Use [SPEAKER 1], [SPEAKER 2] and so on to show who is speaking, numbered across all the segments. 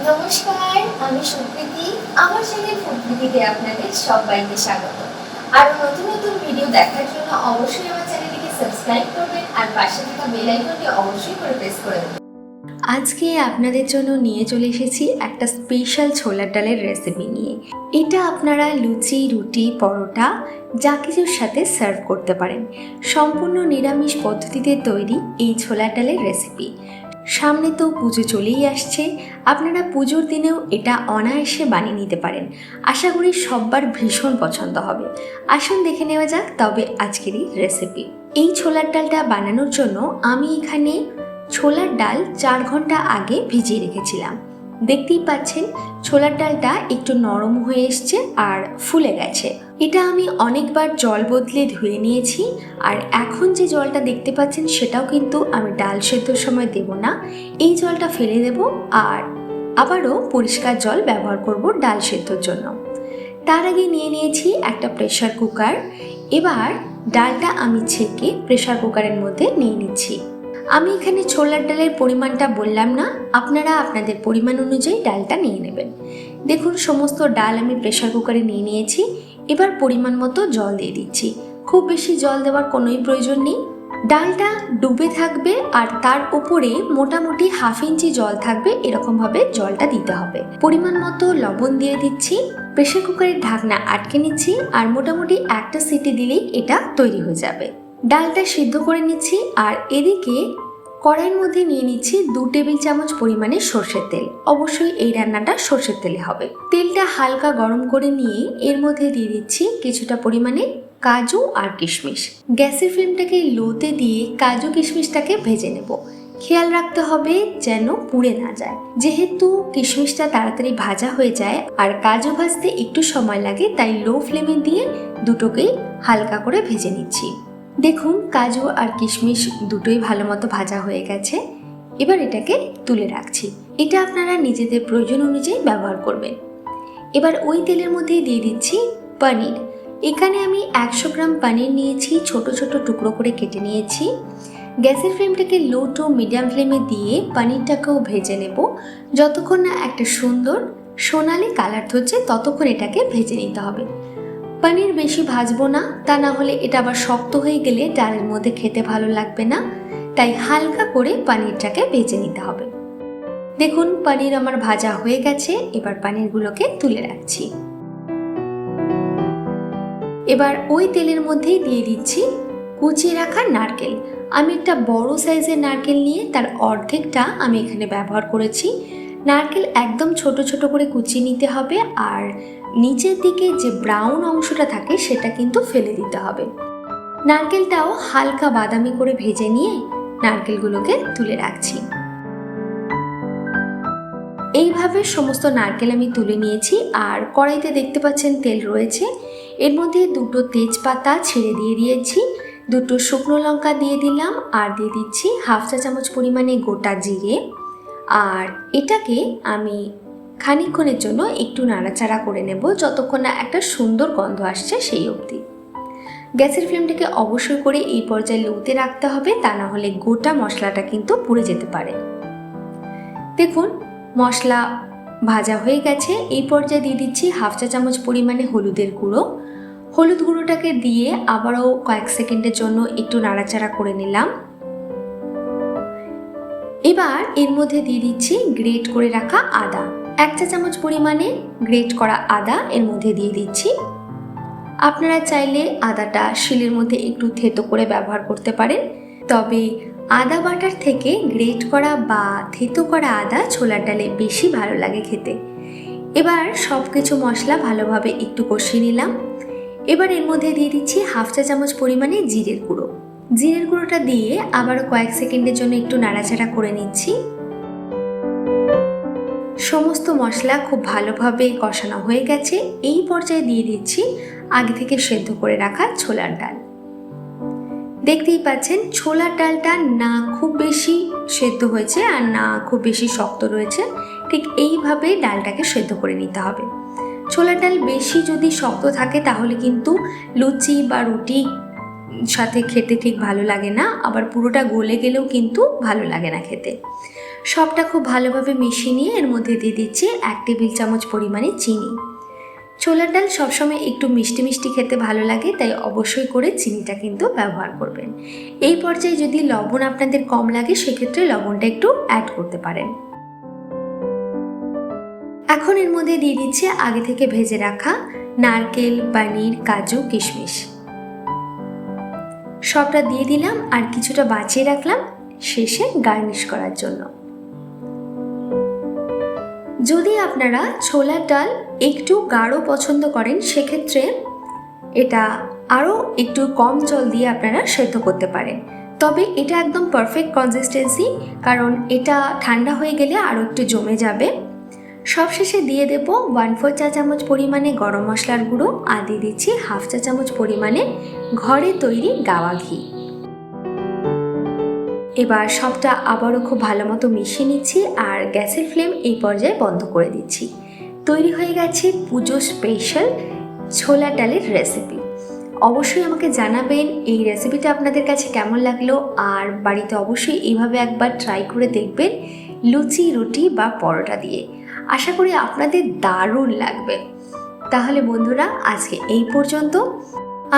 [SPEAKER 1] নমস্কার, আমি সুপ্রীতি। আমার চ্যানেল ফুডপ্রীতিতে আপনাদের সবাইকে স্বাগত। আরো নতুন নতুন ভিডিও দেখার জন্য অবশ্যই আমার চ্যানেলটিকে সাবস্ক্রাইব করবেন আর পাশে থাকা বেল আইকনটি অবশ্যই করে প্রেস করে দেবেন। আজকে আপনাদের জন্য নিয়ে চলে এসেছি একটা স্পেশাল ছোলার ডালের রেসিপি নিয়ে। এটা আপনারা লুচি, রুটি, পরোটা যা কিছুর সাথে সার্ভ করতে পারেন। সম্পূর্ণ নিরামিষ পদ্ধতিতে তৈরি এই ছোলার ডালের রেসিপি। সামনে তো পুজো চলেই আসছে, আপনারা পুজোর দিনেও এটা অনায়াসে বানিয়ে নিতে পারেন। আশা করি সবার ভীষণ পছন্দ হবে। আসুন দেখে নেওয়া যাক তবে আজকেরই রেসিপি। এই ছোলার ডালটা বানানোর জন্য আমি এখানে ছোলার ডাল 4 ঘন্টা আগে ভিজিয়ে রেখেছিলাম। দেখতেই পাচ্ছেন ছোলার ডালটা একটু নরম হয়ে এসছে আর ফুলে গেছে। এটা আমি অনেকবার জল বদলে ধুয়ে নিয়েছি, আর এখন যে জলটা দেখতে পাচ্ছেন সেটাও কিন্তু আমি ডাল সেদ্ধর সময় দেব না, এই জলটা ফেলে দেব আর আবারও পরিষ্কার জল ব্যবহার করব ডাল সেদ্ধর জন্য। তার আগে নিয়ে নিয়েছি একটা প্রেসার কুকার। এবার ডালটা আমি ছেঁকে প্রেসার কুকারের মধ্যে নিয়ে নিচ্ছি। আমি এখানে ছোলার ডালের পরিমাণটা বললাম না, আপনারা আপনাদের পরিমাণ অনুযায়ী ডালটা নিয়ে নেবেন। দেখুন সমস্ত ডাল আমি প্রেসার কুকারে নিয়ে নিয়েছি। এবার পরিমাণ মতো জল দিয়ে দিচ্ছি। খুব বেশি জল দেওয়ার কোনোই প্রয়োজন নেই। ডালটা ডুবে থাকবে আর তার উপরে মোটামুটি 1/2 ইঞ্চি জল থাকবে, এরকমভাবে জলটা দিতে হবে। পরিমাণ মতো লবণ দিয়ে দিচ্ছি। প্রেসার কুকারের ঢাকনা আটকে নিচ্ছি আর মোটামুটি একটা সিটি দিলেই এটা তৈরি হয়ে যাবে। ডালটা সিদ্ধ করে নিচ্ছি আর এদিকে কড়াইয়ের মধ্যে নিয়ে নিচ্ছি 2 টেবিল চামচ পরিমাণে সর্ষের তেল। অবশ্যই এই রান্নাটা সর্ষের তেলে হবে। তেলটা হালকা গরম করে নিয়ে এর মধ্যে দিয়ে দিচ্ছি কিছুটা পরিমাণে কাজু আর কিশমিশ। গ্যাসের ফ্লেমটাকে লোতে দিয়ে কাজু কিশমিশটাকে ভেজে নেব। খেয়াল রাখতে হবে যেন পুড়ে না যায়। যেহেতু কিশমিশটা তাড়াতাড়ি ভাজা হয়ে যায় আর কাজু ভাজতে একটু সময় লাগে, তাই লো ফ্লেমে দিয়ে দুটোকেই হালকা করে ভেজে নিচ্ছি। দেখুন কাজু আর কিশমিশ দুটোই ভালো মতো ভাজা হয়ে গেছে। এবার এটাকে তুলে রাখছি। এটা আপনারা নিজেদের প্রয়োজন অনুযায়ী ব্যবহার করবেন। এবার ওই তেলের মধ্যে দিয়ে দিচ্ছি পনির। এখানে আমি 100 গ্রাম পনির নিয়েছি, ছোট ছোট টুকরো করে কেটে নিয়েছি। গ্যাসের ফ্লেমটাকে লো টু মিডিয়াম ফ্লেমে দিয়ে পনিরটাকেও ভেজে নেব। যতক্ষণ না একটা সুন্দর সোনালি কালার ধরছে ততক্ষণ এটাকে ভেজে নিতে হবে। পনির বেশি ভাজবো না, তা না হলে এটা আবার শক্ত হয়ে গেলে ডালের মধ্যে খেতে ভালো লাগবে না, তাই হালকা করে পনিরটাকে ভেজে নিতে হবে। দেখুন পনির আমার ভাজা হয়ে গেছে। এবার পনিরগুলোকে তুলে রাখছি। এবার ওই তেলের মধ্যেই দিয়ে দিচ্ছি কুচিয়ে রাখা নারকেল। আমি একটা বড় সাইজের নারকেল নিয়ে তার অর্ধেকটা আমি এখানে ব্যবহার করেছি। নারকেল একদম ছোট ছোট করে কুচিয়ে নিতে হবে আর নিচের দিকে যে ব্রাউন অংশটা থাকে সেটা কিন্তু ফেলে দিতে হবে। নারকেলটাও হালকা বাদামি করে ভেজে নিয়ে নারকেলগুলোকে তুলে রাখছি। এইভাবে সমস্ত নারকেল আমি তুলে নিয়েছি আর কড়াইতে দেখতে পাচ্ছেন তেল রয়েছে। এর মধ্যে 2টো তেজপাতা ছেড়ে দিয়ে দিয়েছি, 2টো শুকনো লঙ্কা দিয়ে দিলাম আর দিয়ে দিচ্ছি 1/2 চা চামচ পরিমাণে গোটা জিরে। আর এটাকে আমি খানিকক্ষণের জন্য একটু নাড়াচাড়া করে নেব, যতক্ষণ না একটা সুন্দর গন্ধ আসছে সেই অবধি। গ্যাসের ফ্লেমটাকে অবশ্যই করে এই পর্যায়ে লোতে রাখতে হবে, তা না হলে গোটা মশলাটা কিন্তু পুড়ে যেতে পারে। দেখুন মশলা ভাজা হয়ে গেছে। এই পর্যায়ে দিয়ে দিচ্ছি 1/2 চা চামচ পরিমাণে হলুদের গুঁড়ো। হলুদ গুঁড়োটাকে দিয়ে আবারও কয়েক সেকেন্ডের জন্য একটু নাড়াচাড়া করে নিলাম। এবার এর মধ্যে দিয়ে দিচ্ছি গ্রেট করে রাখা আদা। 1 চা চামচ পরিমাণে গ্রেট করা আদা এর মধ্যে দিয়ে দিচ্ছি। আপনারা চাইলে আদাটা শিলের মধ্যে একটু থেতো করে ব্যবহার করতে পারেন, তবে আদা বাটার থেকে গ্রেট করা বা থেতো করা আদা ছোলার ডালে বেশি ভালো লাগে খেতে। এবার সব কিছু মশলা ভালোভাবে একটু কষিয়ে নিলাম। এবার এর মধ্যে দিয়ে দিচ্ছি 1/2 চা চামচ পরিমাণে জিরের গুঁড়ো। জিরের গুঁড়োটা দিয়ে আবারও কয়েক সেকেন্ডের জন্য একটু নাড়াচাড়া করে নিচ্ছি। সমস্ত মশলা খুব ভালোভাবে কষানো হয়ে গেছে। এই পর্যায়ে দিয়ে দিচ্ছি আগে থেকে সেদ্ধ করে রাখা ছোলার ডাল। দেখতেই পাচ্ছেন ছোলার ডালটা না খুব বেশি সেদ্ধ হয়েছে আর না খুব বেশি শক্ত রয়েছে। ঠিক এইভাবে ডালটাকে সেদ্ধ করে নিতে হবে। ছোলার ডাল বেশি যদি শক্ত থাকে তাহলে কিন্তু লুচি বা রুটি সাথে খেতে ঠিক ভালো লাগে না, আবার পুরোটা গলে গেলেও কিন্তু ভালো লাগে না খেতে।
[SPEAKER 2] সবটা খুব ভালোভাবে মিশিয়ে নিয়ে এর মধ্যে দিয়ে দিচ্ছি 1 টেবিল চামচ পরিমাণে চিনি। ছোলার ডাল সবসময় একটু মিষ্টি মিষ্টি খেতে ভালো লাগে, তাই অবশ্যই করে চিনিটা কিন্তু ব্যবহার করবেন। এই পর্যায়ে যদি লবণ আপনাদের কম লাগে সেক্ষেত্রে লবণটা একটু অ্যাড করতে পারেন। এখন এর মধ্যে দিয়ে দিচ্ছি আগে থেকে ভেজে রাখা নারকেল, পনির, কাজু, কিশমিশ। সবটা দিয়ে দিলাম আর কিছুটা বাঁচিয়ে রাখলাম শেষে গার্নিশ করার জন্য। যদি আপনারা ছোলার ডাল একটু গাঢ় পছন্দ করেন সেক্ষেত্রে এটা আরও একটু কম জল দিয়ে আপনারা সেদ্ধ করতে পারেন, তবে এটা একদম পারফেক্ট কনসিস্টেন্সি, কারণ এটা ঠান্ডা হয়ে গেলে আরও একটু জমে যাবে। সবশেষে দিয়ে দেব 1/4 চা চামচ পরিমাণে গরম মশলার গুঁড়ো আর দিয়ে দিচ্ছি 1/2 চা চামচ পরিমাণে ঘরে তৈরি গাওয়া ঘি। এবার সবটা আবারও খুব ভালো মতো মিশিয়ে নিচ্ছি আর গ্যাসের ফ্লেম এই পর্যায়ে বন্ধ করে দিচ্ছি। তৈরি হয়ে গেছে পুজো স্পেশাল ছোলা ডালের রেসিপি। অবশ্যই আমাকে জানাবেন এই রেসিপিটা আপনাদের কাছে কেমন লাগলো, আর বাড়িতে অবশ্যই এইভাবে একবার ট্রাই করে দেখবেন লুচি, রুটি বা পরোটা দিয়ে। আশা করি আপনাদের দারুণ লাগবে। তাহলে বন্ধুরা আজকে এই পর্যন্ত।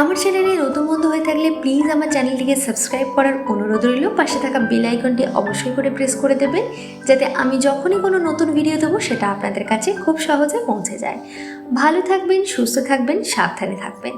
[SPEAKER 2] আমার চ্যানেলে নতুন বন্ধু হয়ে থাকলে প্লিজ আমার চ্যানেলটিকে সাবস্ক্রাইব করার অনুরোধ রইল। পাশে থাকা বেল আইকনটি অবশ্যই করে প্রেস করে দেবেন, যাতে আমি যখনই কোনো নতুন ভিডিও দেবো সেটা আপনাদের কাছে খুব সহজে পৌঁছে যায়। ভালো থাকবেন, সুস্থ থাকবেন, সাবধানে থাকবেন।